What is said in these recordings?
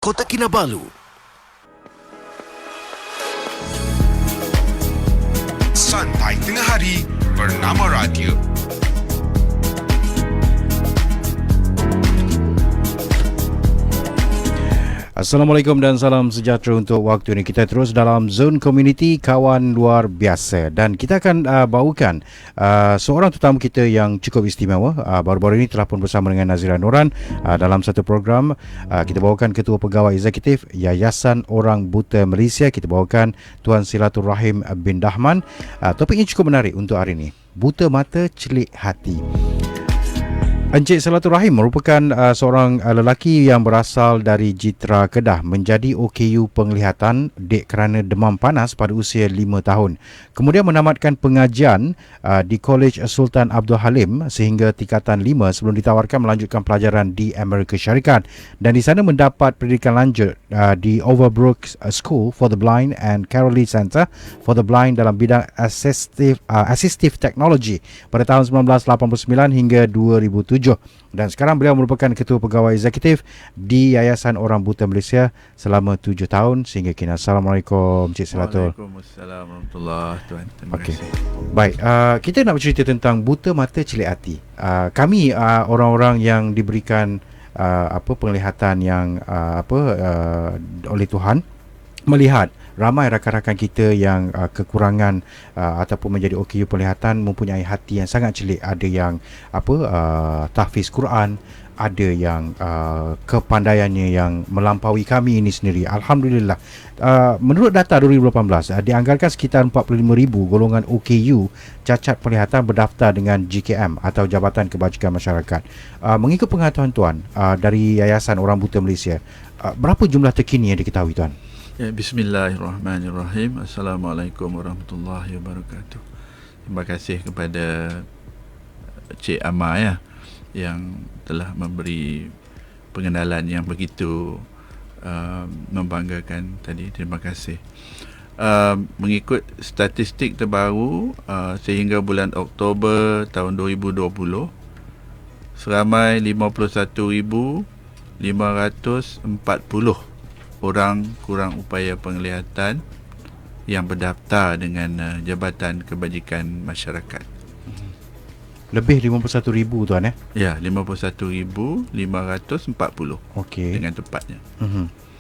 Kota Kinabalu. Santai Tengah Hari Bernama Radio. Assalamualaikum dan salam sejahtera untuk waktu ini. Kita terus dalam Zone Community Kawan Luar Biasa dan kita akan bawakan seorang tetamu kita yang cukup istimewa. Baru-baru ini telah pun bersama dengan Nazira Noran dalam satu program. Kita bawakan Ketua Pegawai Eksekutif Yayasan Orang Buta Malaysia. Kita bawakan Tuan Silaturrahim bin Dahman. Topiknya cukup menarik untuk hari ini. Buta mata, celik hati. Encik Silaturrahim merupakan seorang lelaki yang berasal dari Jitra Kedah, menjadi OKU penglihatan dek kerana demam panas pada usia 5 tahun. Kemudian menamatkan pengajian di College Sultan Abdul Halim sehingga tingkatan 5 sebelum ditawarkan melanjutkan pelajaran di Amerika Syarikat, dan di sana mendapat pendidikan lanjut di Overbrook School for the Blind and Carol Lee Center for the Blind dalam bidang assistive technology pada tahun 1989 hingga 2007. Dan sekarang beliau merupakan Ketua Pegawai Eksekutif di Yayasan Orang Buta Malaysia selama 7 tahun sehingga kini. Assalamualaikum Encik Silatur. Waalaikumsalam warahmatullahi wabarakatuh. Terima kasih. Baik, kita nak bercerita tentang buta mata celik hati. Kami orang-orang yang diberikan penglihatan yang oleh Tuhan, melihat ramai rakan-rakan kita yang kekurangan ataupun menjadi OKU penglihatan mempunyai hati yang sangat celik. Ada yang tahfiz Quran, ada yang kepandaiannya yang melampaui kami ini sendiri. Alhamdulillah. Menurut data 2018, dianggarkan sekitar 45,000 golongan OKU cacat penglihatan berdaftar dengan JKM atau Jabatan Kebajikan Masyarakat. Mengikut pengetahuan Tuan dari Yayasan Orang Buta Malaysia, berapa jumlah terkini yang diketahui Tuan? Ya, bismillahirrahmanirrahim. Assalamualaikum warahmatullahi wabarakatuh. Terima kasih kepada Cik Amar yang telah memberi pengenalan yang begitu membanggakan tadi. Terima kasih. Mengikut statistik terbaru sehingga bulan Oktober tahun 2020, seramai 51,540 orang kurang upaya penglihatan yang berdaftar dengan Jabatan Kebajikan Masyarakat. Lebih 51,000 Tuan Ya, 51,540. Okey. Dengan tepatnya.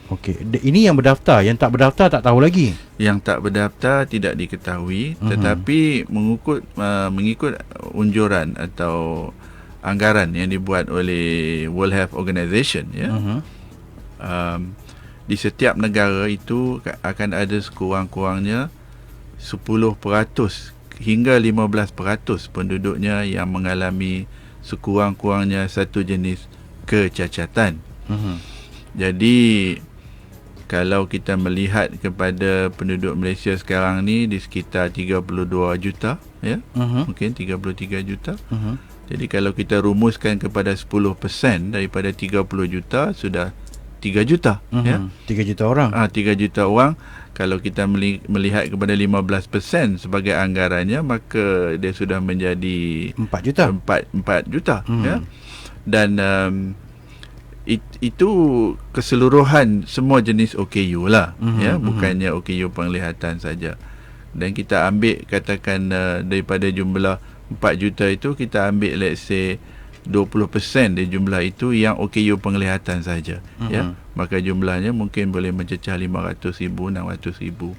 Okey. Ini yang berdaftar, yang tak berdaftar tak tahu lagi. Yang tak berdaftar tidak diketahui, tetapi mengikut unjuran atau anggaran yang dibuat oleh World Health Organization di setiap negara itu akan ada sekurang-kurangnya 10% hingga 15% penduduknya yang mengalami sekurang-kurangnya satu jenis kecacatan. Jadi kalau kita melihat kepada penduduk Malaysia sekarang ni di sekitar 32 juta mungkin 33 juta. Jadi kalau kita rumuskan kepada 10% daripada 30 juta sudah 3 juta 3 juta orang. 3 juta orang. Kalau kita melihat kepada 15% sebagai anggarannya, maka dia sudah menjadi 4 juta 4 juta Dan itu keseluruhan semua jenis OKU lah, bukannya OKU penglihatan saja. Dan kita ambil katakan daripada jumlah 4 juta itu, kita ambil let's say 20% dari jumlah itu yang OKU penglihatan saja, maka jumlahnya mungkin boleh mencecah 500,000, 600,000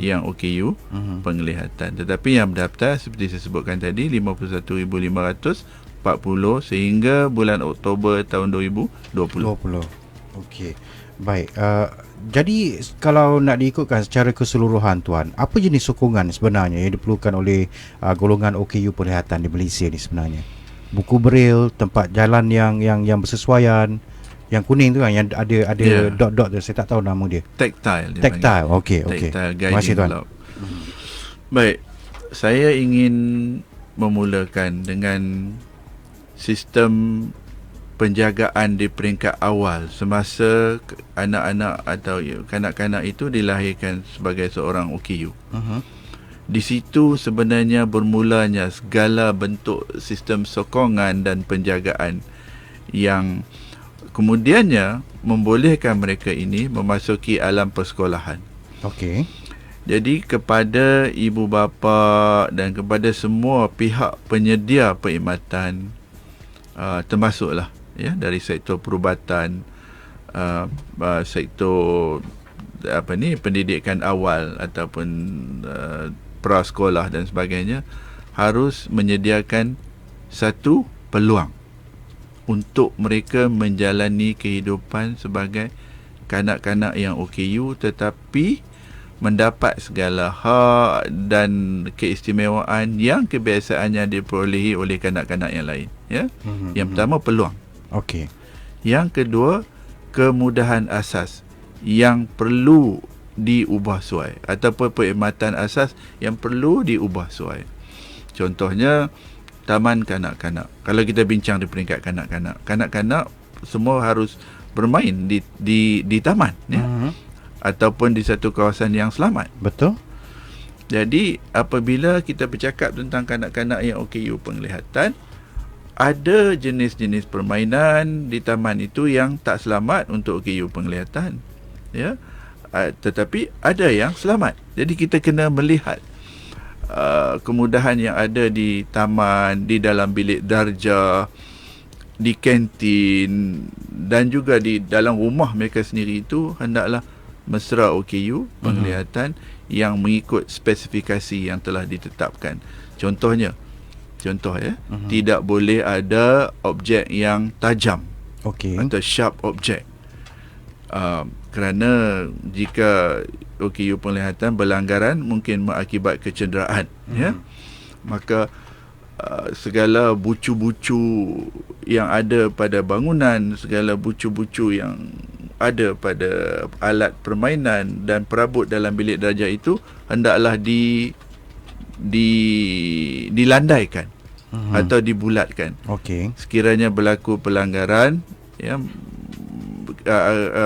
yang OKU penglihatan. Tetapi yang berdaftar seperti saya sebutkan tadi 51,540 sehingga bulan Oktober tahun 2020. Okey. Baik. Jadi kalau nak diikutkan secara keseluruhan Tuan, apa jenis sokongan sebenarnya yang diperlukan oleh golongan OKU penglihatan di Malaysia ni sebenarnya? Buku braille, tempat jalan yang bersesuaian, yang kuning tu kan, yang ada dot-dot tu, saya tak tahu nama dia. Tactile. Okey. Terima kasih Tuan. Baik, saya ingin memulakan dengan sistem penjagaan di peringkat awal semasa anak-anak atau kanak-kanak itu dilahirkan sebagai seorang OKU. Di situ sebenarnya bermulanya segala bentuk sistem sokongan dan penjagaan yang kemudiannya membolehkan mereka ini memasuki alam persekolahan. Okey. Jadi kepada ibu bapa dan kepada semua pihak penyedia perkhidmatan, termasuklah ya dari sektor perubatan, sektor pendidikan awal ataupun prasekolah dan sebagainya, harus menyediakan satu peluang untuk mereka menjalani kehidupan sebagai kanak-kanak yang OKU, tetapi mendapat segala hak dan keistimewaan yang kebiasaannya diperolehi oleh kanak-kanak yang lain, ya. Yang pertama, peluang. Okey. Yang kedua, kemudahan asas yang perlu diubah suai, ataupun perkhidmatan asas yang perlu diubah suai. Contohnya, taman kanak-kanak. Kalau kita bincang di peringkat kanak-kanak semua harus bermain di taman, ya. Ataupun di satu kawasan yang selamat. Betul. Jadi apabila kita bercakap tentang kanak-kanak yang OKU penglihatan, ada jenis-jenis permainan di taman itu yang tak selamat untuk OKU penglihatan, ya. Tetapi ada yang selamat. Jadi kita kena melihat kemudahan yang ada di taman, di dalam bilik darjah, di kantin dan juga di dalam rumah mereka sendiri itu hendaklah mesra OKU penglihatan yang mengikut spesifikasi yang telah ditetapkan. Contoh ya, tidak boleh ada objek yang tajam, Okey. atau sharp object. Kerana jika OKU penglihatan berlanggaran mungkin mengakibat kecederaan, ya. Maka segala bucu-bucu yang ada pada bangunan, segala bucu-bucu yang ada pada alat permainan dan perabot dalam bilik darjah itu hendaklah dilandaikan atau dibulatkan. Okey. Sekiranya berlaku pelanggaran, ya,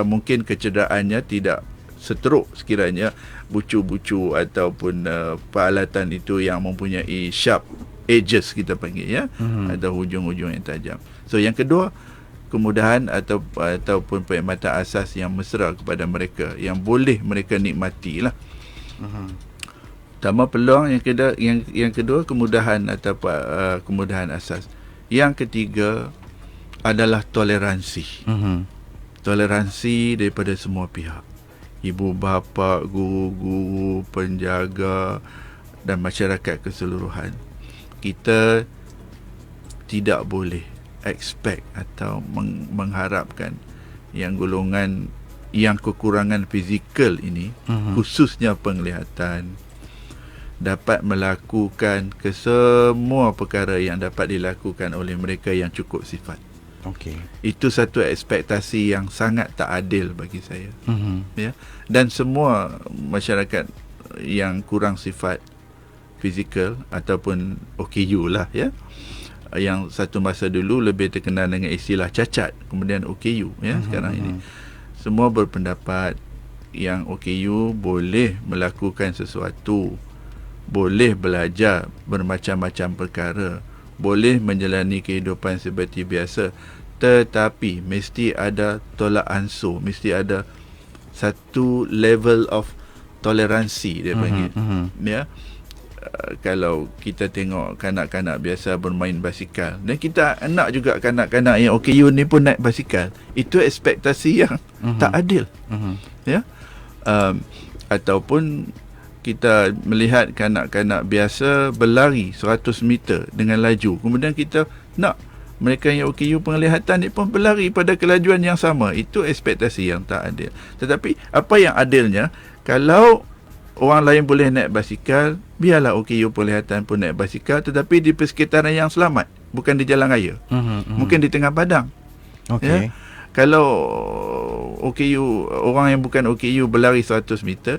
mungkin kecederaannya tidak seteruk sekiranya bucu-bucu ataupun peralatan itu yang mempunyai sharp edges, kita panggil, ya, atau hujung-hujung yang tajam. So yang kedua, kemudahan ataupun perkhidmatan asas yang mesra kepada mereka, yang boleh mereka nikmati lah. Pertama, peluang. Yang kedua, kemudahan atau kemudahan asas. Yang ketiga adalah toleransi. Toleransi daripada semua pihak. Ibu bapa, guru-guru, penjaga dan masyarakat keseluruhan. Kita tidak boleh expect atau mengharapkan yang golongan yang kekurangan fizikal ini, khususnya penglihatan, dapat melakukan kesemua perkara yang dapat dilakukan oleh mereka yang cukup sifat. Okey. Itu satu ekspektasi yang sangat tak adil bagi saya. Ya. Dan semua masyarakat yang kurang sifat fizikal ataupun OKU lah, ya, yang satu masa dulu lebih terkenal dengan istilah cacat, kemudian OKU, ya, sekarang ini semua berpendapat yang OKU boleh melakukan sesuatu, boleh belajar bermacam-macam perkara, boleh menjalani kehidupan seperti biasa, tetapi mesti ada tolak ansur, mesti ada satu level of toleransi, dia panggil, ya. Kalau kita tengok kanak-kanak biasa bermain basikal, dan kita nak juga kanak-kanak yang OKU ni pun naik basikal, itu ekspektasi yang tak adil, ya. Ataupun kita melihat kanak-kanak biasa berlari 100 meter dengan laju, kemudian kita nak mereka yang OKU penglihatan ni pun berlari pada kelajuan yang sama. Itu ekspektasi yang tak adil. Tetapi apa yang adilnya, kalau orang lain boleh naik basikal, biarlah OKU penglihatan pun naik basikal, tetapi di persekitaran yang selamat, bukan di jalan raya. Mungkin di tengah padang. Okey. Ya? Kalau OKU, orang yang bukan OKU berlari 100 meter,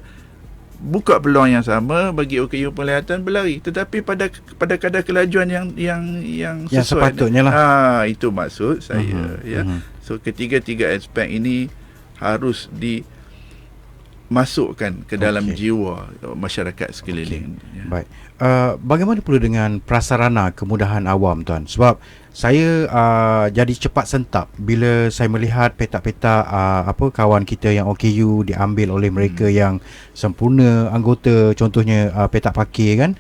buka peluang yang sama bagi OKU penglihatan berlari, tetapi pada kadar kelajuan yang sesuai, yang sepatutnya lah. Itu maksud saya, ya. So ketiga-tiga aspek ini harus dimasukkan ke dalam jiwa masyarakat sekeliling. Ya. Baik. Bagaimana pula dengan prasarana kemudahan awam, tuan? Sebab saya jadi cepat sentap bila saya melihat petak-petak kawan kita yang OKU diambil oleh mereka yang sempurna anggota, contohnya petak pakir kan,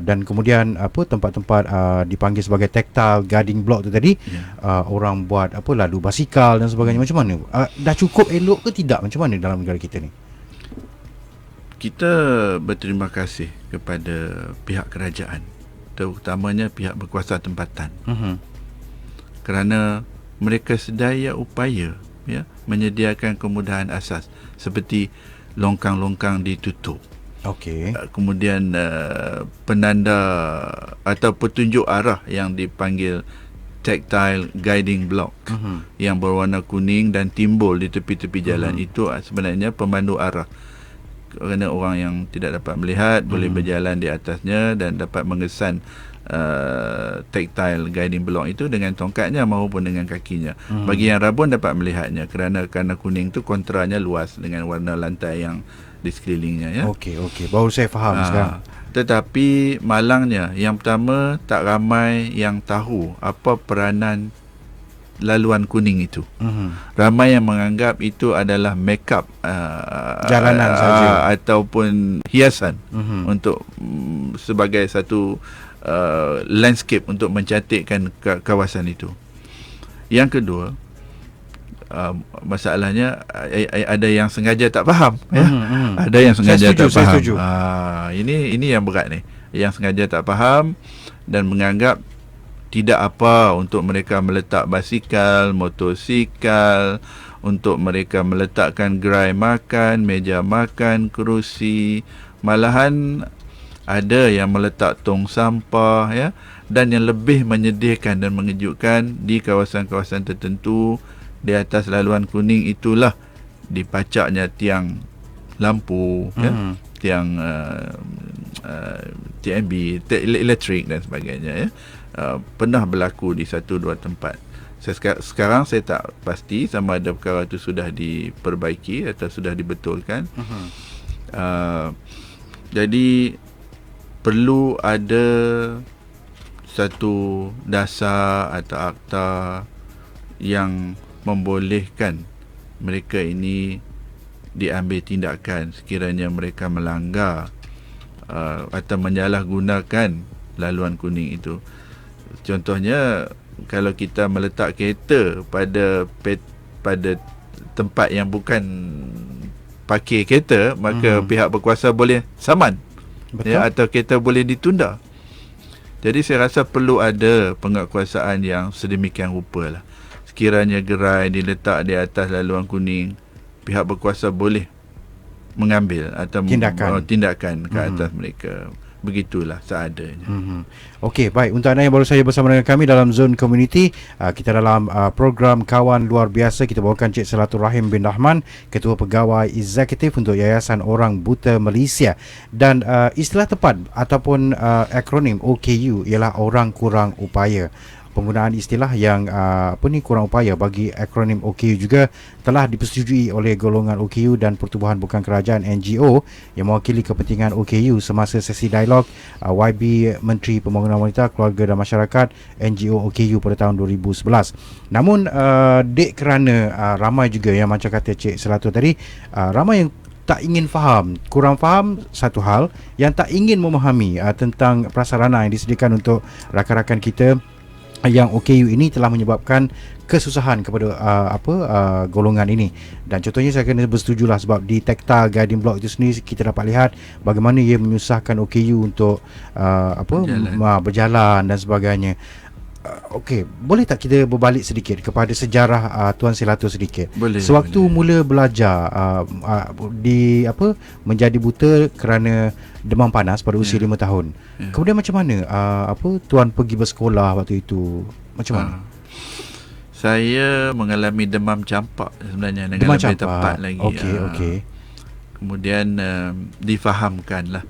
dan kemudian tempat-tempat dipanggil sebagai tactile guiding block tu tadi, orang buat lalu basikal dan sebagainya. Macam mana? Dah cukup elok ke tidak? Macam mana dalam negara kita ni? Kita berterima kasih kepada pihak kerajaan, terutamanya pihak berkuasa tempatan, kerana mereka sedaya upaya menyediakan kemudahan asas seperti longkang-longkang ditutup, kemudian penanda atau petunjuk arah yang dipanggil tactile guiding block yang berwarna kuning dan timbul di tepi-tepi jalan. Itu sebenarnya pemandu arah, kerana orang yang tidak dapat melihat boleh berjalan di atasnya dan dapat mengesan tactile guiding block itu dengan tongkatnya maupun dengan kakinya. Bagi yang rabun dapat melihatnya kerana kuning tu kontranya luas dengan warna lantai yang di sekelilingnya, ya. Okey, baru saya faham sekarang. Tetapi malangnya, yang pertama, tak ramai yang tahu apa peranan laluan kuning itu. Ramai yang menganggap itu adalah make up jalanan saja ataupun hiasan untuk sebagai satu landscape untuk mencantikkan kawasan itu. Yang kedua, masalahnya ada yang sengaja tak faham, ada yang sengaja tak faham. Ini yang berat ni, yang sengaja tak faham dan menganggap tidak apa untuk mereka meletak basikal, motosikal, untuk mereka meletakkan gerai makan, meja makan, kerusi. Malahan ada yang meletak tong sampah, ya. Dan yang lebih menyedihkan dan mengejutkan, di kawasan-kawasan tertentu di atas laluan kuning itulah dipacaknya tiang lampu, tiang TNB, elektrik dan sebagainya, ya. Pernah berlaku di 1-2 tempat. Sekarang saya tak pasti sama ada perkara itu sudah diperbaiki atau sudah dibetulkan. Jadi perlu ada satu dasar atau akta yang membolehkan mereka ini diambil tindakan sekiranya mereka melanggar atau menyalahgunakan laluan kuning itu. Contohnya, kalau kita meletak kereta pada tempat yang bukan parkir kereta, maka pihak berkuasa boleh saman, ya, atau kereta boleh ditunda. Jadi saya rasa perlu ada penguatkuasaan yang sedemikian rupa lah. Sekiranya gerai diletak di atas laluan kuning, pihak berkuasa boleh mengambil atau tindakan ke atas mereka. Begitulah seadanya. Okey, baik. Untuk anda yang baru saja bersama dengan kami dalam Zone Community, kita dalam program Kawan Luar Biasa, kita bawakan Cik Selatur Rahim bin Rahman, Ketua Pegawai Eksekutif untuk Yayasan Orang Buta Malaysia. Dan istilah tepat ataupun akronim OKU ialah Orang Kurang Upaya. Penggunaan istilah yang kurang upaya bagi akronim OKU juga telah dipersetujui oleh golongan OKU dan Pertubuhan Bukan Kerajaan NGO yang mewakili kepentingan OKU semasa sesi dialog YB Menteri Pembangunan Wanita, Keluarga dan Masyarakat NGO OKU pada tahun 2011. Namun dek kerana ramai juga yang macam kata Cik Selatur tadi, ramai yang tak ingin faham, kurang faham satu hal, yang tak ingin memahami tentang prasarana yang disediakan untuk rakan-rakan kita yang OKU ini telah menyebabkan kesusahan kepada golongan ini. Dan contohnya saya kena bersetujulah sebab di tactile guiding block itu sendiri kita dapat lihat bagaimana ia menyusahkan OKU untuk berjalan dan sebagainya. Okey, boleh tak kita berbalik sedikit kepada sejarah Tuan Selatur sedikit? Sewaktu mula belajar menjadi buta kerana demam panas pada usia 5 tahun. Kemudian macam mana Tuan pergi bersekolah waktu itu? Macam mana? Saya mengalami demam campak sebenarnya, dengan lebih tepat lagi. Okey. Kemudian difahamkanlah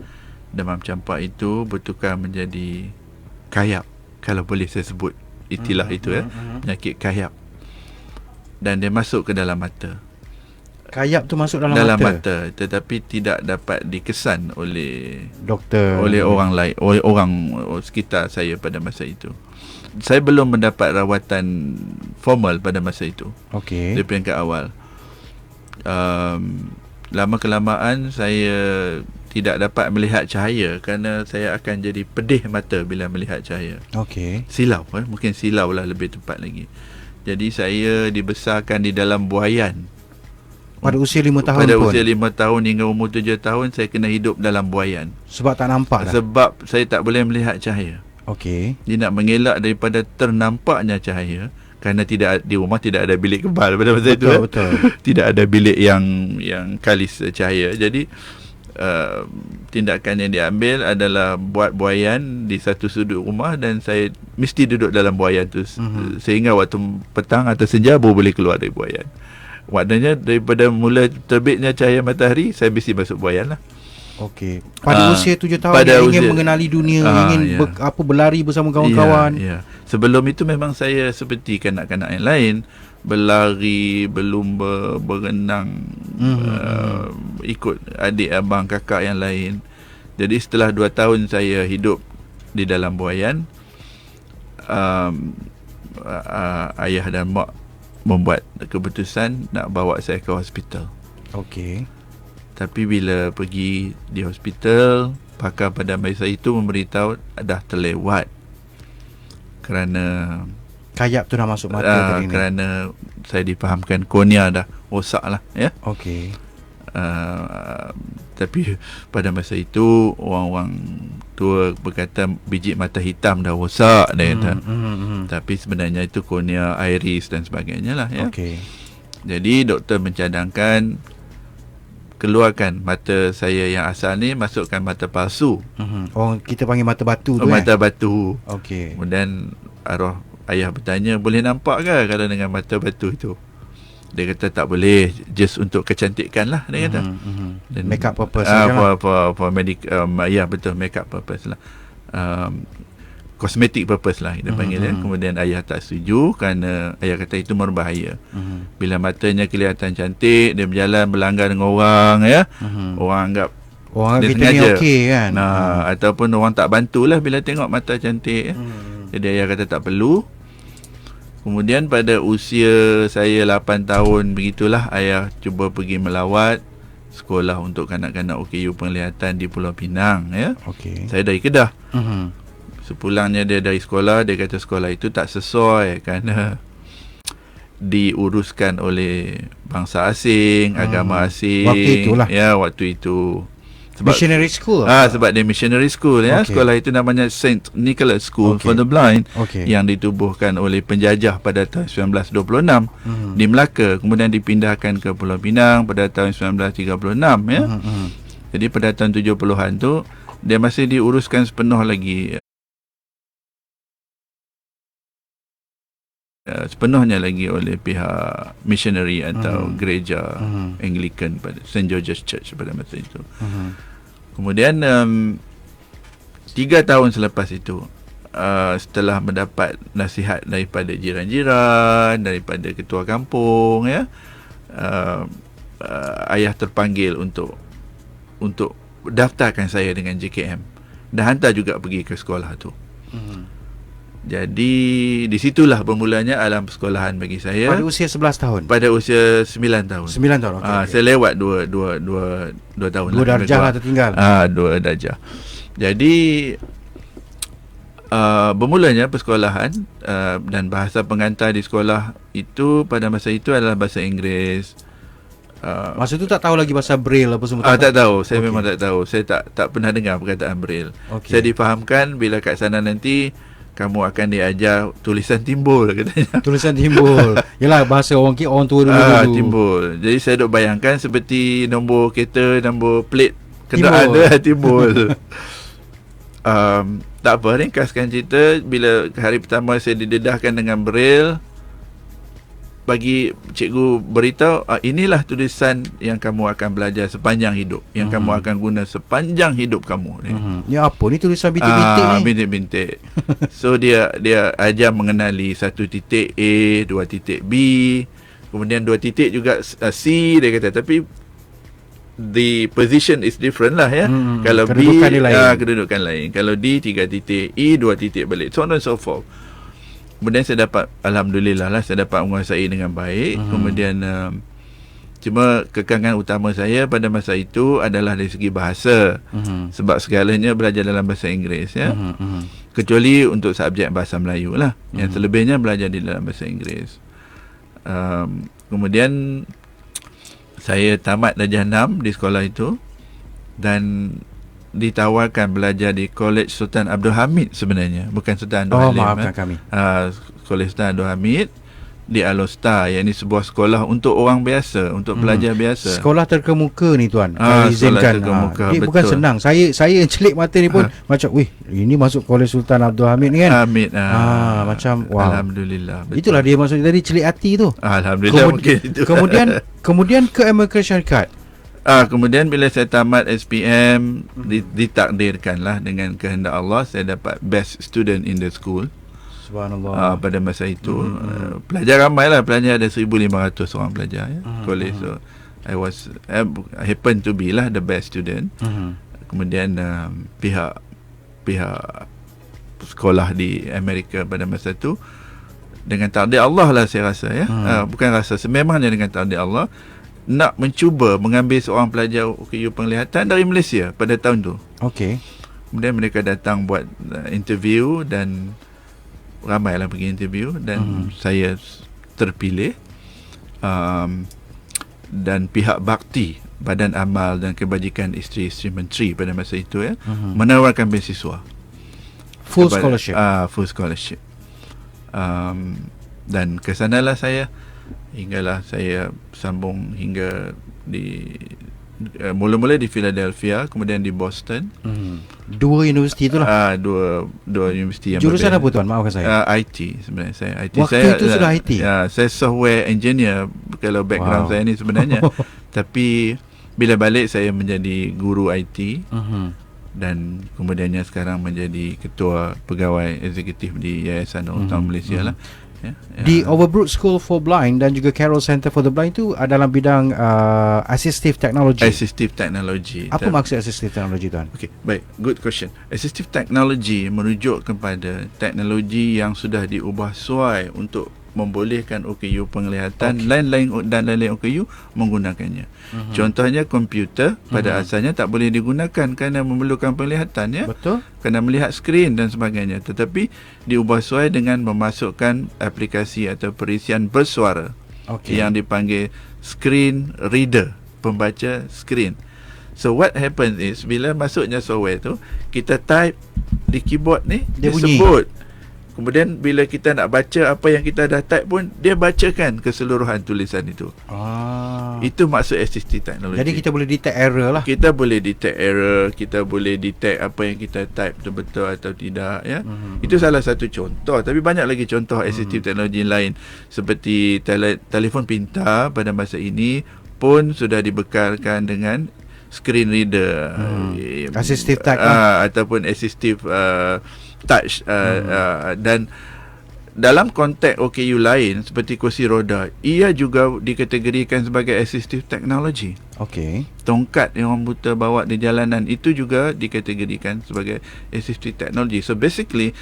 demam campak itu bertukar menjadi kayap, kalau boleh saya sebut istilah itu, penyakit kayap, dan dia masuk ke dalam mata. Kayap tu masuk dalam dalam mata. mata, tetapi tidak dapat dikesan oleh Doktor. orang lain, oleh orang sekitar saya pada masa itu. Saya belum mendapat rawatan formal pada masa itu. Okey. Di peringkat awal. Lama kelamaan saya tidak dapat melihat cahaya kerana saya akan jadi pedih mata bila melihat cahaya. Okey. Silau, mungkin silau lah lebih tepat lagi. Jadi saya dibesarkan di dalam buaian. Pada usia 5 tahun Pada pun. usia 5 tahun hingga umur 7 tahun saya kena hidup dalam buaian. Sebab tak nampak dah. Sebab saya tak boleh melihat cahaya. Okey. Dia nak mengelak daripada ternampaknya cahaya kerana di rumah tidak ada bilik kebal pada masa itu. Betul. Tidak ada bilik yang kalis cahaya. Jadi tindakan yang diambil adalah buat buaian di satu sudut rumah dan saya mesti duduk dalam buaian tu sehingga waktu petang atau senja baru boleh keluar dari buaian. Maknanya daripada mula terbitnya cahaya matahari saya mesti masuk buaian lah. Okey. Pada usia 7 tahun pada dia ingin usia- mengenali dunia, ingin ya. berlari bersama kawan-kawan. Ya. Sebelum itu memang saya seperti kanak-kanak yang lain, berlari, berlumba, berenang, ikut adik, abang, kakak yang lain. Jadi setelah 2 tahun saya hidup di dalam buaian, ayah dan mak membuat keputusan nak bawa saya ke hospital. Okey. Tapi bila pergi di hospital, pakar pada masa itu memberitahu dah terlewat kerana Kayap tu dah masuk mata tadi ni. kerana saya difahamkan kornea dah rosak lah, ya. Okey. Tapi pada masa itu orang-orang tua berkata biji mata hitam dah rosak, dia kata. Tapi sebenarnya itu kornea, iris dan sebagainya lah, ya. Okey. Jadi doktor mencadangkan keluarkan mata saya yang asal ni, masukkan mata palsu, Oh, kita panggil mata batu tu mata batu. Okey. Kemudian arwah ayah bertanya, boleh nampak ke kalau dengan mata batu itu? Dia kata tak boleh, just untuk kecantikan lah, dia kata. Dan Make up purpose saja lah. for medical, ya betul, make up purpose lah, cosmetic purpose lah kita panggil. Kemudian ayah tak setuju kerana ayah kata itu berbahaya. Bila matanya kelihatan cantik, dia berjalan berlanggar dengan orang, ya, orang anggap Orang dia kita ni sengaja. okey kan. Ataupun orang tak bantulah bila tengok mata cantik, ya. Jadi ayah kata tak perlu. Kemudian pada usia saya 8 tahun begitulah, ayah cuba pergi melawat sekolah untuk kanak-kanak OKU penglihatan di Pulau Pinang, ya. Okey. Saya dari Kedah. Sepulangnya dia dari sekolah, dia kata sekolah itu tak sesuai kerana diuruskan oleh bangsa asing, agama asing. Waktu itulah. Ya, waktu itu. Missionary school. Sebab dia missionary school, ya. Okey. Sekolah itu namanya St. Nicholas School Okey. for the Blind, Okey. yang ditubuhkan oleh penjajah pada tahun 1926 di Melaka, kemudian dipindahkan ke Pulau Pinang pada tahun 1936, ya. Jadi pada tahun 70-an tu dia masih diuruskan sepenuh lagi, sepenuhnya lagi oleh pihak missionary atau gereja Anglican pada St. George's Church pada masa itu. Kemudian 3 tahun selepas itu, setelah mendapat nasihat daripada jiran-jiran, daripada ketua kampung, ya, ayah terpanggil untuk daftarkan saya dengan JKM dan hantar juga pergi ke sekolah tu. Jadi di situlah bermulanya alam persekolahan bagi saya. Pada usia 11 tahun. Pada usia 9 tahun. 9 tahun. Okey. Saya lewat 2 tahun. 2 darjah lah tertinggal. 2 darjah. Jadi bermulanya persekolahan dan bahasa pengantar di sekolah itu pada masa itu adalah bahasa Inggeris. Masa tu tak tahu lagi bahasa Braille apa semua. Tak tahu. Saya Okey. memang tak tahu. Saya tak pernah dengar perkataan Braille. Okey. Saya difahamkan bila kat sana nanti kamu akan diajar tulisan timbul, katanya. Tulisan timbul. Yalah, bahasa orang tua dulu. Timbul. Jadi saya duk bayangkan seperti nombor kereta, nombor plate Timbul. kenderaan dia timbul. Tak apa, ringkaskan cerita, bila hari pertama saya didedahkan dengan Braille, bagi cikgu beritahu, inilah tulisan yang kamu akan belajar sepanjang hidup, yang kamu akan guna sepanjang hidup kamu. Ya apa ni tulisan bintik-bintik ni? Bintik-bintik. So dia ajar mengenali 1 titik A, 2 titik B, Kemudian 2 titik juga C dia kata, tapi the position is different lah ya. Kalau B kedudukan dia lain. kedudukan lain. Kalau D 3 titik, E 2 titik balik. So on and so forth. Kemudian saya dapat, alhamdulillah lah, saya dapat menguasai dengan baik. Kemudian cuma kekangan utama saya pada masa itu adalah dari segi bahasa. Sebab segalanya belajar dalam bahasa Inggeris ya. Kecuali untuk subjek bahasa Melayu lah. Yang selebihnya belajar di dalam bahasa Inggeris. Kemudian saya tamat darjah 6 di sekolah itu dan ditawarkan belajar di College Sultan Abdul Hamid sebenarnya, bukan Sultan Abdul Halim. Maafkan kami. College Sultan Abdul Hamid di Alostar, yang ini sebuah sekolah untuk orang biasa, untuk pelajar biasa. Sekolah terkemuka ni tuan. Sekolah Izinkan. terkemuka, Dia bukan betul. senang. Saya celik mata ni pun macam, wih, ini masuk Kolej Sultan Abdul Hamid ni kan. Hamid. Macam wow. Alhamdulillah. Betul. Itulah dia maksud tadi celik hati tu. Alhamdulillah mungkin itu. kemudian ke American Syarikat. Kemudian bila saya tamat SPM, ditakdirkanlah dengan kehendak Allah, saya dapat best student in the school. Subhanallah. Pada masa itu pelajar ramai lah, pelajar ada 1,500 orang pelajar ya, college. So I happen to be lah the best student. Kemudian pihak sekolah di Amerika pada masa itu, dengan takdir Allah lah saya rasa ya, bukan rasa, sememangnya dengan takdir Allah, nak mencuba mengambil seorang pelajar OKU penglihatan dari Malaysia pada tahun tu. Okey. Kemudian mereka datang buat interview dan ramailah pergi interview dan saya terpilih, dan pihak bakti Badan Amal dan Kebajikan Isteri Menteri pada masa itu ya, menawarkan beasiswa Full scholarship. Full scholarship. Dan ke sanalah saya, hinggalah saya sambung hingga di mula-mula di Philadelphia, kemudian di Boston. Dua universiti itulah. Dua universiti yang Jurusan berbeza. apa tuan? Maafkan saya. IT sebenarnya saya. IT Waktu saya, itu sudah IT? Saya software engineer kalau background saya ni sebenarnya. Tapi bila balik saya menjadi guru IT. Dan kemudiannya sekarang menjadi ketua pegawai eksekutif di Yayasan Orang Utama Malaysia lah. Di Overbrook School for Blind dan juga Carroll Center for the Blind tu dalam bidang assistive technology. Assistive technology. Apa maksud assistive technology tuan? Okey, baik, good question. Assistive technology merujuk kepada teknologi yang sudah diubah suai untuk membolehkan OKU penglihatan lain-lain OKU menggunakannya. Contohnya komputer pada asalnya tak boleh digunakan kerana memerlukan penglihatan ya. Betul. Kerana melihat skrin dan sebagainya, tetapi diubah suai dengan memasukkan aplikasi atau perisian bersuara yang dipanggil screen reader, pembaca skrin. So what happens is, bila masuknya software tu, kita type di keyboard ni, dia bunyi. sebut. Kemudian bila kita nak baca apa yang kita dah type pun, dia bacakan keseluruhan tulisan itu. Itu maksud assistive technology. Jadi kita boleh detect error lah. Kita boleh detect error, kita boleh detect apa yang kita type tu betul atau tidak ya. Itu salah satu contoh, tapi banyak lagi contoh assistive technology lain, seperti telefon pintar pada masa ini pun sudah dibekalkan dengan screen reader, assistive touch ataupun assistive touch, dan dalam konteks OKU lain seperti kursi roda, ia juga dikategorikan sebagai assistive technology. Okey. Tongkat yang orang buta bawa di jalanan itu juga dikategorikan sebagai assistive technology. So basically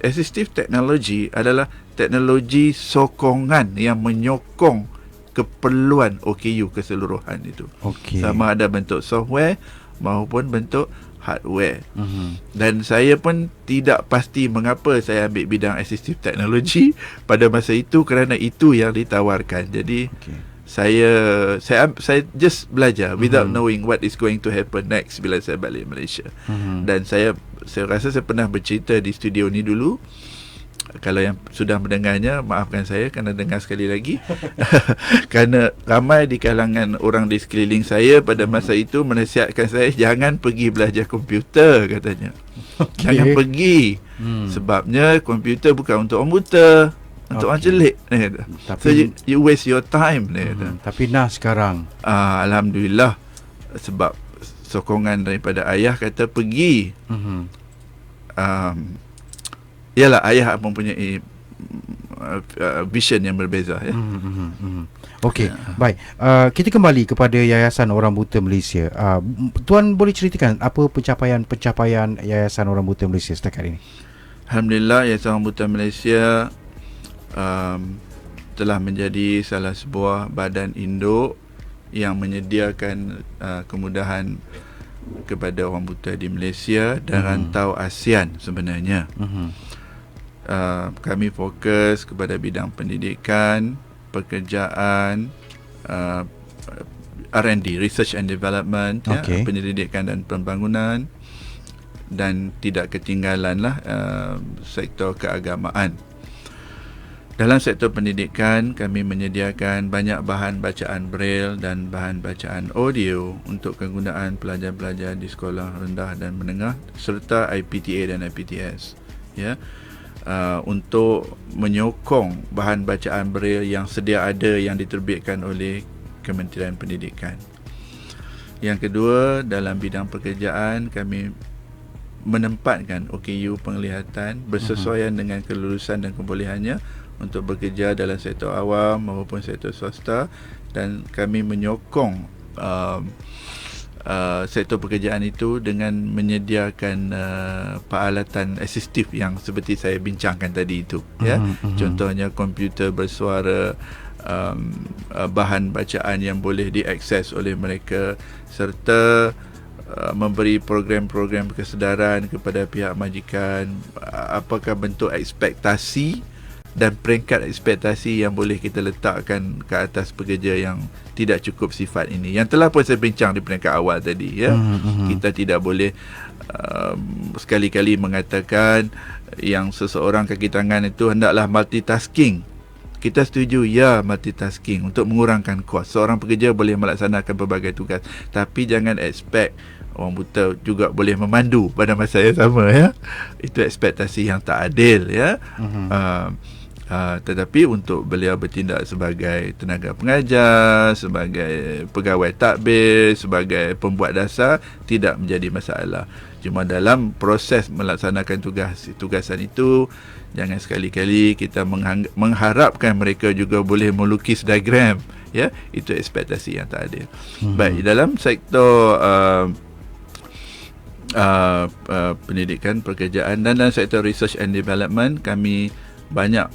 assistive technology adalah teknologi sokongan yang menyokong keperluan OKU keseluruhan itu. Okey. Sama ada bentuk software maupun bentuk hardware. Dan saya pun tidak pasti mengapa saya ambil bidang assistive technology pada masa itu, kerana itu yang ditawarkan. Jadi saya just belajar without knowing what is going to happen next bila saya balik Malaysia. Dan saya rasa saya pernah bercerita di studio ni dulu. Kalau yang sudah mendengarnya, maafkan saya kerana dengar sekali lagi. Kerana ramai di kalangan orang di sekeliling saya pada masa itu menasihatkan saya, jangan pergi belajar komputer, katanya. Jangan pergi. Sebabnya komputer bukan untuk orang buta, untuk orang celik. So you waste your time. Tapi sekarang Alhamdulillah, sebab sokongan daripada ayah kata pergi. Yalah, ayah mempunyai vision yang berbeza ya. Okey, baik. Kita kembali kepada Yayasan Orang Buta Malaysia. Tuan boleh ceritakan apa pencapaian Yayasan Orang Buta Malaysia setakat ini? Alhamdulillah, Yayasan Orang Buta Malaysia telah menjadi salah sebuah badan induk yang menyediakan kemudahan kepada orang buta di Malaysia dan rantau ASEAN sebenarnya. Kami fokus kepada bidang pendidikan, pekerjaan, R&D, Research and Development, penyelidikan dan pembangunan, dan tidak ketinggalanlah sektor keagamaan. Dalam sektor pendidikan, kami menyediakan banyak bahan bacaan braille dan bahan bacaan audio untuk kegunaan pelajar-pelajar di sekolah rendah dan menengah serta IPTA dan IPTS. Ya. Untuk menyokong bahan bacaan braille yang sedia ada yang diterbitkan oleh Kementerian Pendidikan. Yang kedua, dalam bidang pekerjaan, kami menempatkan OKU penglihatan bersesuaian dengan kelulusan dan kebolehannya untuk bekerja dalam sektor awam maupun sektor swasta, dan kami menyokong sektor pekerjaan itu dengan menyediakan peralatan asistif yang seperti saya bincangkan tadi itu, ya. Contohnya komputer bersuara, bahan bacaan yang boleh diakses oleh mereka, serta memberi program-program kesedaran kepada pihak majikan apakah bentuk ekspektasi dan peringkat ekspektasi yang boleh kita letakkan ke atas pekerja yang tidak cukup sifat ini, yang telah pun saya bincang di peringkat awal tadi, ya. Kita tidak boleh sekali-kali mengatakan yang seseorang kaki tangan itu hendaklah multitasking. Kita setuju, ya, multitasking untuk mengurangkan kos. Seorang pekerja boleh melaksanakan pelbagai tugas, tapi jangan expect orang buta juga boleh memandu pada masa yang sama, ya. Itu ekspektasi yang tak adil, ya. Tetapi untuk beliau bertindak sebagai tenaga pengajar, sebagai pegawai tadbir, sebagai pembuat dasar, tidak menjadi masalah. Cuma dalam proses melaksanakan tugasan itu, jangan sekali-kali kita mengharapkan mereka juga boleh melukis diagram, ya. Itu ekspektasi yang tak adil. Baik, dalam sektor pendidikan, pekerjaan, dan dalam sektor research and development, kami banyak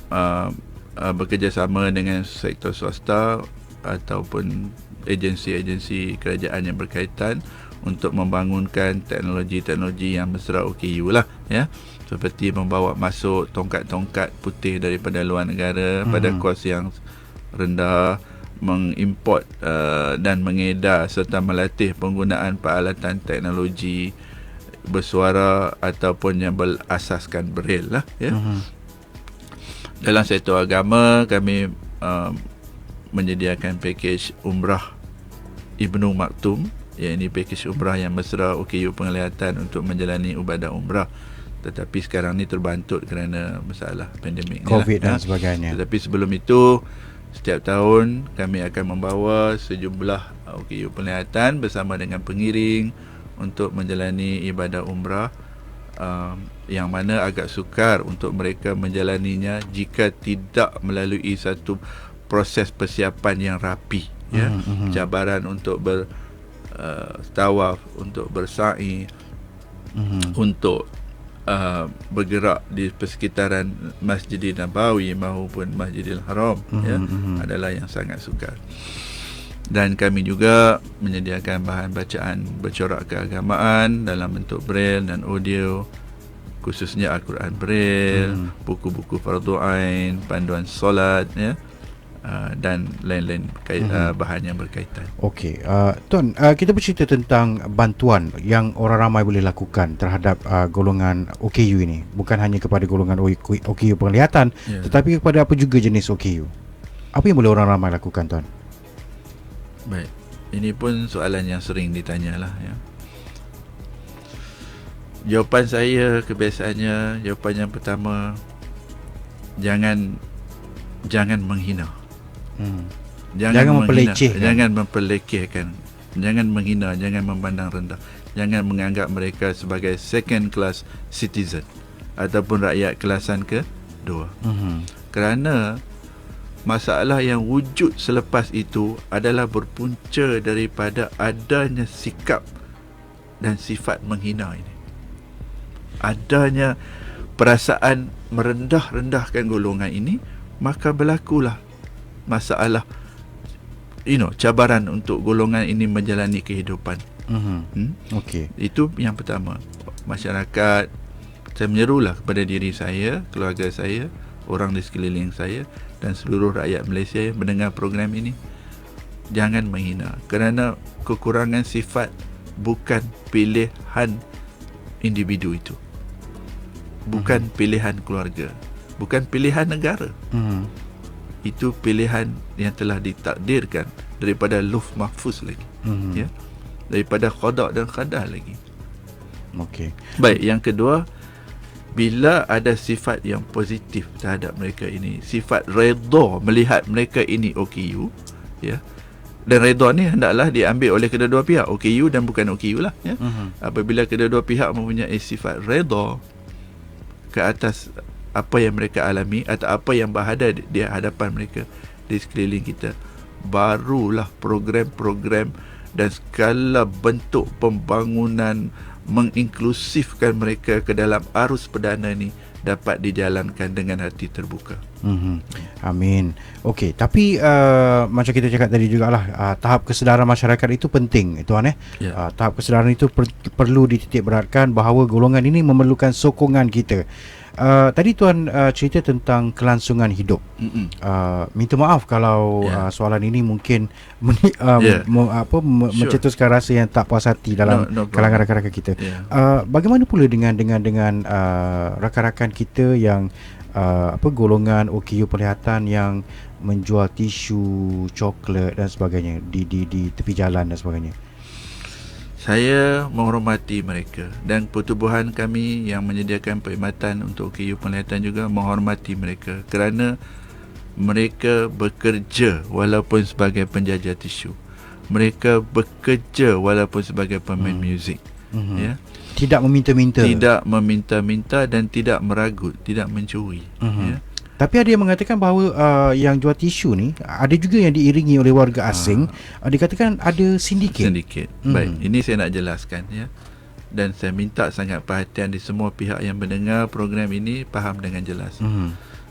bekerjasama dengan sektor swasta ataupun agensi-agensi kerajaan yang berkaitan untuk membangunkan teknologi-teknologi yang mesra OKU lah, ya. Seperti membawa masuk tongkat-tongkat putih daripada luar negara pada kos yang rendah, mengimport dan mengedar serta melatih penggunaan peralatan teknologi bersuara ataupun yang berasaskan braille lah, ya. Dalam sektor agama, kami menyediakan pakej umrah Ibnu Maktum, iaitu pakej umrah yang mesra OKU penglihatan untuk menjalani ibadah umrah. Tetapi sekarang ni terbantut kerana masalah pandemik COVID ni lah, dan sebagainya. Tetapi sebelum itu, setiap tahun kami akan membawa sejumlah OKU penglihatan bersama dengan pengiring untuk menjalani ibadah umrah, yang mana agak sukar untuk mereka menjalaninya jika tidak melalui satu proses persiapan yang rapi, ya. Cabaran untuk bertawaf, untuk bersa'i, untuk bergerak di persekitaran Masjidil Nabawi maupun Masjidil Haram, ya, adalah yang sangat sukar. Dan kami juga menyediakan bahan bacaan bercorak keagamaan dalam bentuk braille dan audio, khususnya Al-Quran braille, buku-buku fardu ain, panduan solat, ya, dan lain-lain bahan yang berkaitan. Okey, Tuan, kita bercerita tentang bantuan yang orang ramai boleh lakukan terhadap golongan OKU ini. Bukan hanya kepada golongan OKU penglihatan, tetapi kepada apa juga jenis OKU. Apa yang boleh orang ramai lakukan, Tuan? Baik, ini pun soalan yang sering ditanyalah, ya. Jawapan saya kebiasaannya, jawapan yang pertama, jangan menghina. Jangan memperlekehkan, jangan menghina, jangan memandang rendah, jangan menganggap mereka sebagai second class citizen ataupun rakyat kelasan kedua. Kerana masalah yang wujud selepas itu adalah berpunca daripada adanya sikap dan sifat menghina ini. Adanya perasaan merendah-rendahkan golongan ini, maka berlakulah masalah cabaran untuk golongan ini menjalani kehidupan. Okey. Itu yang pertama. Masyarakat, saya menyerulah kepada diri saya, keluarga saya, orang di sekeliling saya dan seluruh rakyat Malaysia yang mendengar program ini, jangan menghina, kerana kekurangan sifat bukan pilihan individu itu, bukan pilihan keluarga, bukan pilihan negara. Itu pilihan yang telah ditakdirkan daripada Lauh Mahfuz lagi, ya, daripada qada dan qadar lagi. Okey. Baik, yang kedua, bila ada sifat yang positif terhadap mereka ini, sifat redha melihat mereka ini OKU, ya, dan redha ni hendaklah diambil oleh kedua-dua pihak, OKU dan bukan OKU lah, ya. Apabila kedua-dua pihak mempunyai sifat redha ke atas apa yang mereka alami atau apa yang berada di hadapan mereka, di sekeliling kita, barulah program-program dan segala bentuk pembangunan menginklusifkan mereka ke dalam arus perdana ni dapat dijalankan dengan hati terbuka. Amin. Okey, tapi macam kita cakap tadi jugalah, tahap kesedaran masyarakat itu penting, tuan. Tahap kesedaran itu perlu dititik beratkan bahawa golongan ini memerlukan sokongan kita. Tadi tuan cerita tentang kelangsungan hidup. Minta maaf kalau soalan ini mungkin mencetuskan rasa yang tak puas hati dalam kalangan rakan-rakan kita. Bagaimana pula dengan rakan-rakan kita yang golongan OKU Perlihatan yang menjual tisu, coklat dan sebagainya di tepi jalan dan sebagainya? Saya menghormati mereka, dan pertubuhan kami yang menyediakan perkhidmatan untuk OKU Penglihatan juga menghormati mereka, kerana mereka bekerja walaupun sebagai penjajah tisu. Mereka bekerja walaupun sebagai pemain muzik. Ya. Tidak meminta-minta. Tidak meminta-minta dan tidak meragut, tidak mencuri. Ya. Tapi ada yang mengatakan bahawa yang jual tisu ni ada juga yang diiringi oleh warga asing. Dikatakan ada sindiket. Baik, ini saya nak jelaskan, ya. Dan saya minta sangat perhatian di semua pihak yang mendengar program ini faham dengan jelas.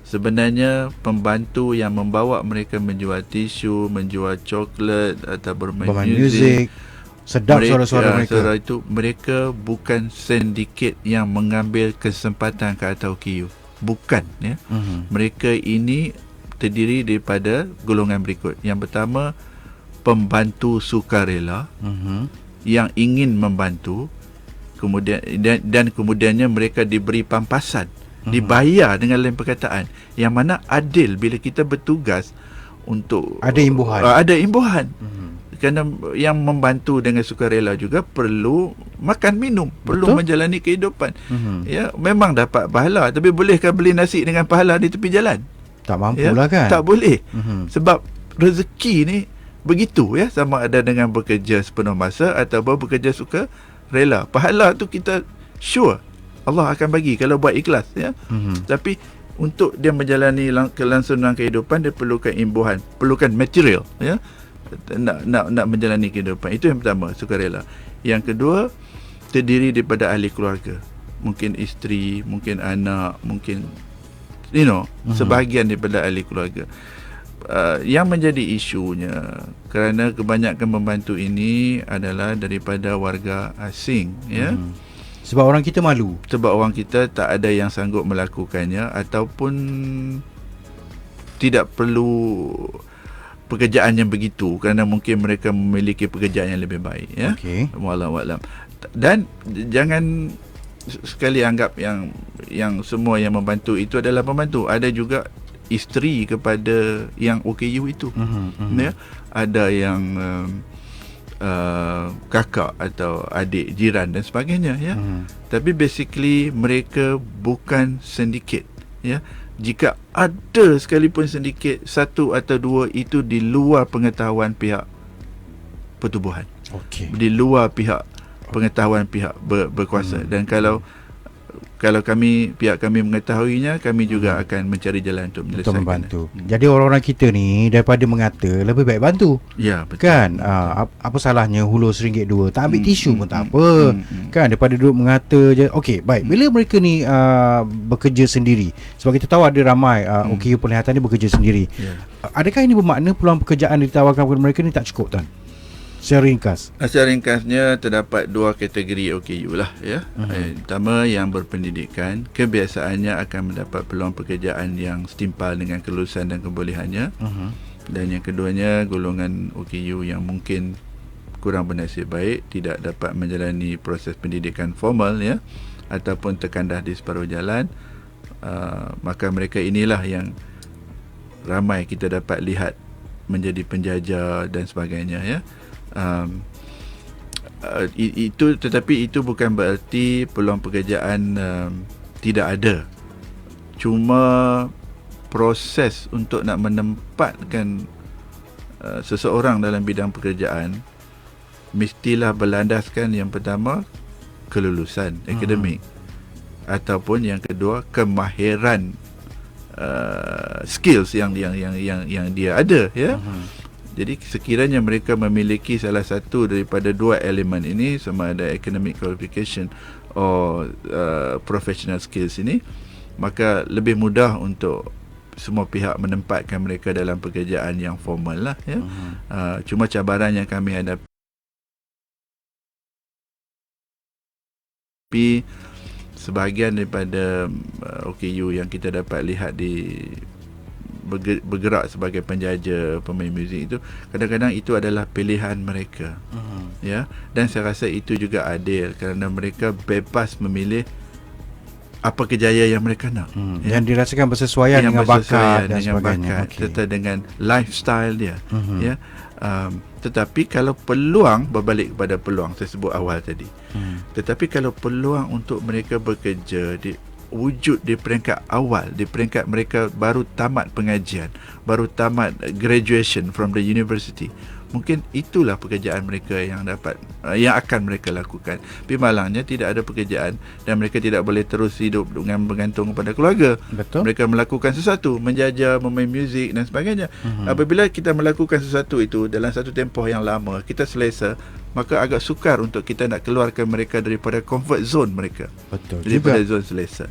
Sebenarnya pembantu yang membawa mereka menjual tisu, menjual coklat atau bermain muzik, sedap suara-suara mereka. Suara itu, mereka bukan sindiket yang mengambil kesempatan ke atas OKU. Bukan, ya. Mereka ini terdiri daripada golongan berikut. Yang pertama, pembantu sukarela yang ingin membantu, kemudian dan kemudiannya mereka diberi pampasan, dibayar dengan lain perkataan, yang mana adil bila kita bertugas untuk ada imbuhan. Kerana yang membantu dengan sukarela juga perlu makan minum, perlu menjalani kehidupan. Ya, memang dapat pahala, tapi bolehkah beli nasi dengan pahala di tepi jalan? Tak mampulah, kan? Tak boleh. Sebab rezeki ni begitu, ya, sama ada dengan bekerja sepenuh masa ataupun bekerja sukarela. Pahala tu kita sure Allah akan bagi kalau buat ikhlas, ya. Tapi untuk dia menjalani kelangsungan kehidupan, dia perlukan imbuhan, perlukan material, ya. Nak menjalani kehidupan. Itu yang pertama, sukarela. Yang kedua, terdiri daripada ahli keluarga. Mungkin isteri, mungkin anak, mungkin sebahagian daripada ahli keluarga. Yang menjadi isunya, kerana kebanyakan membantu ini adalah daripada warga asing, ya. Sebab orang kita malu. Sebab orang kita tak ada yang sanggup melakukannya, ataupun tidak perlu pekerjaan yang begitu, kerana mungkin mereka memiliki pekerjaan yang lebih baik, ya. Wallahualam. Dan jangan sekali anggap yang semua yang membantu itu adalah pembantu. Ada juga isteri kepada yang OKU itu, ya. Ada yang kakak atau adik jiran dan sebagainya, ya. Tapi basically mereka bukan sindiket, ya. Jika ada sekalipun sindiket, satu atau dua itu di luar pengetahuan pihak pertubuhan, di luar pihak pengetahuan pihak berkuasa. Dan kalau kalau pihak kami mengetahuinya, kami juga akan mencari jalan untuk menyelesaikan. Untuk membantu. Jadi orang-orang kita ni daripada mengata, lebih baik bantu. Ya, betul. Kan? Apa salahnya hulur RM1 2, tak ambil tisu pun tak apa. Kan? Daripada duduk mengata je. Okey, baik. Bila mereka ni bekerja sendiri, sebab kita tahu ada ramai OKU Penglihatan ni bekerja sendiri. Adakah ini bermakna peluang pekerjaan ditawarkan kepada mereka ni tak cukup, Tuan? Secara ringkas. Secara ringkasnya terdapat 2 kategori OKU lah ya. Pertama, yang berpendidikan kebiasaannya akan mendapat peluang pekerjaan yang setimpal dengan kelulusan dan kebolehannya. Dan yang keduanya, golongan OKU yang mungkin kurang bernasib baik, tidak dapat menjalani proses pendidikan formal ya, ataupun terkandas di separuh jalan. Maka mereka inilah yang ramai kita dapat lihat menjadi penjajah dan sebagainya ya. Tetapi itu bukan berarti peluang pekerjaan tidak ada. Cuma proses untuk nak menempatkan seseorang dalam bidang pekerjaan mestilah berlandaskan yang pertama kelulusan akademik, ataupun yang kedua kemahiran skills yang dia ada ya. Jadi sekiranya mereka memiliki salah satu daripada 2 elemen ini, sama ada academic qualification or professional skills ini, maka lebih mudah untuk semua pihak menempatkan mereka dalam pekerjaan yang formal lah ya. Cuma cabaran yang kami hadapi, sebahagian daripada OKU yang kita dapat lihat di bergerak sebagai penjaja pemain muzik itu, kadang-kadang itu adalah pilihan mereka. Ya, dan saya rasa itu juga adil kerana mereka bebas memilih apa kejayaan yang mereka nak. Dan dirasakan bersesuaian dengan bakat dan sebagainya. Serta dengan lifestyle dia. Ya. Tetapi kalau peluang, berbalik kepada peluang saya sebut awal tadi. Tetapi kalau peluang untuk mereka bekerja wujud di peringkat awal, di peringkat mereka baru tamat pengajian, baru tamat graduation from the university, mungkin itulah pekerjaan mereka yang akan mereka lakukan. Tapi malangnya tidak ada pekerjaan dan mereka tidak boleh terus hidup dengan bergantung kepada keluarga. Betul. Mereka melakukan sesuatu, menjajah, memain muzik dan sebagainya. Apabila kita melakukan sesuatu itu dalam satu tempoh yang lama, kita selesa, maka agak sukar untuk kita nak keluarkan mereka daripada comfort zone mereka. Betul. Daripada juga zone selesa.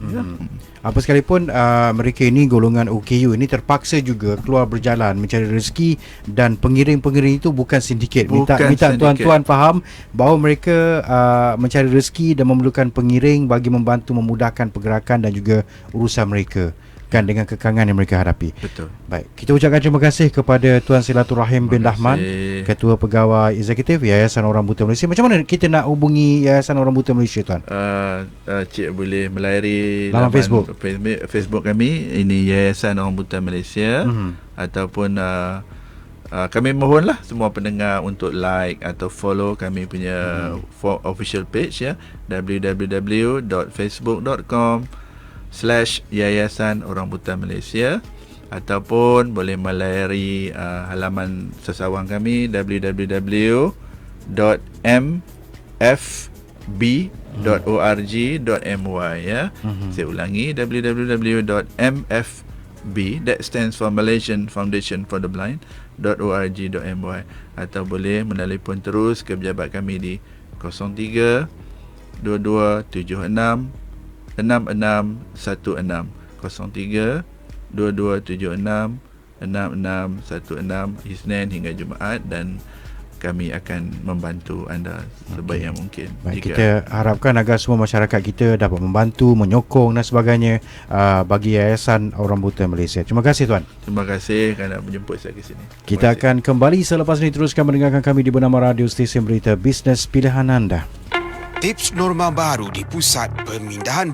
apa sekalipun mereka ini golongan OKU ini terpaksa juga keluar berjalan mencari rezeki, dan pengiring-pengiring itu bukan sindiket. Minta tuan-tuan faham bahawa mereka mencari rezeki dan memerlukan pengiring bagi membantu memudahkan pergerakan dan juga urusan mereka kan dengan kekangan yang mereka hadapi. Betul. Baik, kita ucapkan terima kasih kepada Tuan Silaturahim bin Dahman, Ketua Pegawai Eksekutif Yayasan Orang Buta Malaysia. Macam mana kita nak hubungi Yayasan Orang Buta Malaysia, Tuan? Cik boleh melayari laman Facebook kami, ini Yayasan Orang Buta Malaysia, ataupun kami mohonlah semua pendengar untuk like atau follow kami punya official page ya, www.facebook.com/Yayasan Orang Buta Malaysia, ataupun boleh melayari halaman sesawang kami www.mfb.org.my ya. Saya ulangi, www.mfb, that stands for Malaysian Foundation for the Blind.org.my, atau boleh menelefon terus ke pejabat kami di 03 2276 6616 03 2276 6616 Isnin hingga Jumaat, dan kami akan membantu anda sebaik yang mungkin. Baik, kita harapkan agar semua masyarakat kita dapat membantu, menyokong dan sebagainya bagi Yayasan Orang Buta Malaysia. Terima kasih, Tuan. Terima kasih kerana menjemput saya ke sini. Kita akan kembali selepas ini. Teruskan mendengarkan kami di bernama Radio Stesen Berita Bisnes Pilihan Anda. Tips norma baru di Pusat Pemindahan